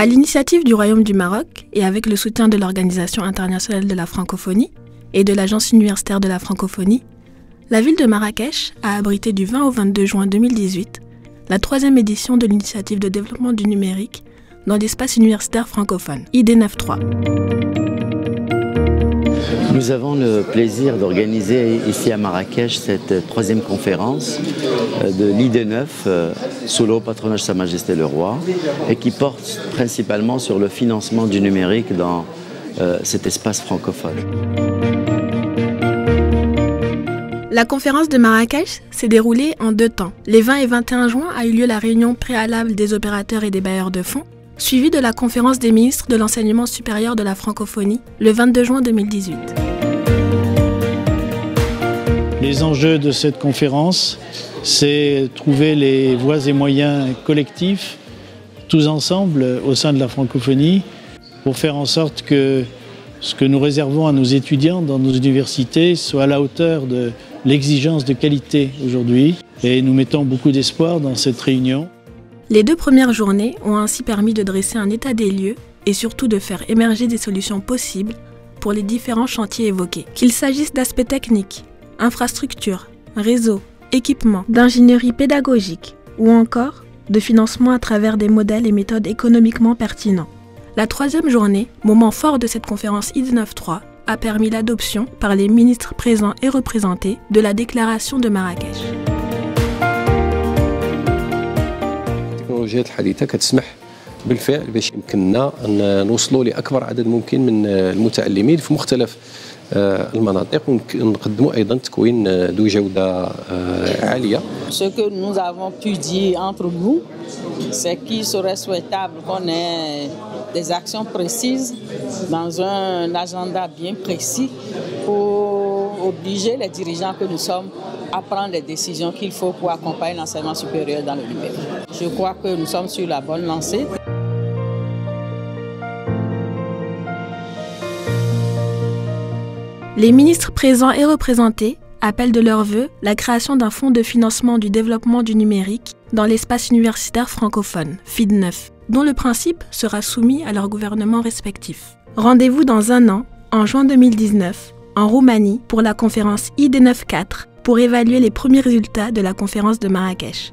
À l'initiative du Royaume du Maroc et avec le soutien de l'Organisation internationale de la francophonie et de l'Agence universitaire de la francophonie, la ville de Marrakech a abrité du 20 au 22 juin 2018 la 3e édition de l'initiative de développement du numérique dans l'espace universitaire francophone, ID9-3. Nous avons le plaisir d'organiser ici à Marrakech cette 3e conférence de l'ID9 sous le haut patronage de Sa Majesté le Roi et qui porte principalement sur le financement du numérique dans cet espace francophone. La conférence de Marrakech s'est déroulée en 2 temps. Les 20 et 21 juin a eu lieu la réunion préalable des opérateurs et des bailleurs de fonds, suivie de la conférence des ministres de l'enseignement supérieur de la francophonie le 22 juin 2018. Les enjeux de cette conférence, c'est trouver les voies et moyens collectifs, tous ensemble, au sein de la francophonie, pour faire en sorte que ce que nous réservons à nos étudiants dans nos universités soit à la hauteur de l'exigence de qualité aujourd'hui. Et nous mettons beaucoup d'espoir dans cette réunion. Les 2 premières journées ont ainsi permis de dresser un état des lieux et surtout de faire émerger des solutions possibles pour les différents chantiers évoqués. Qu'il s'agisse d'aspects techniques, infrastructures, réseaux, équipements, d'ingénierie pédagogique ou encore de financement à travers des modèles et méthodes économiquement pertinents. La 3e journée, moment fort de cette conférence ID9-3, a permis l'adoption par les ministres présents et représentés de la déclaration de Marrakech. التكنولوجيات الحديثة كتسمح بالفعل باش يمكننا أن نوصلوا لأكبر عدد ممكن من المتعلمين في مختلف المناطق ونقدموا أيضا تكوين ذو جودة عالية. Ce que nous avons pu dire entre nous, c'est qu'il serait souhaitable qu'on ait des actions précises dans un agenda bien précis pour obliger les dirigeants que nous sommes à prendre les décisions qu'il faut pour accompagner l'enseignement supérieur dans le numérique. Je crois que nous sommes sur la bonne lancée. Les ministres présents et représentés appellent de leur vœu la création d'un fonds de financement du développement du numérique dans l'espace universitaire francophone, FID9, dont le principe sera soumis à leurs gouvernements respectifs. Rendez-vous dans 1 an, en juin 2019, en Roumanie, pour la conférence ID9-4, pour évaluer les premiers résultats de la conférence de Marrakech.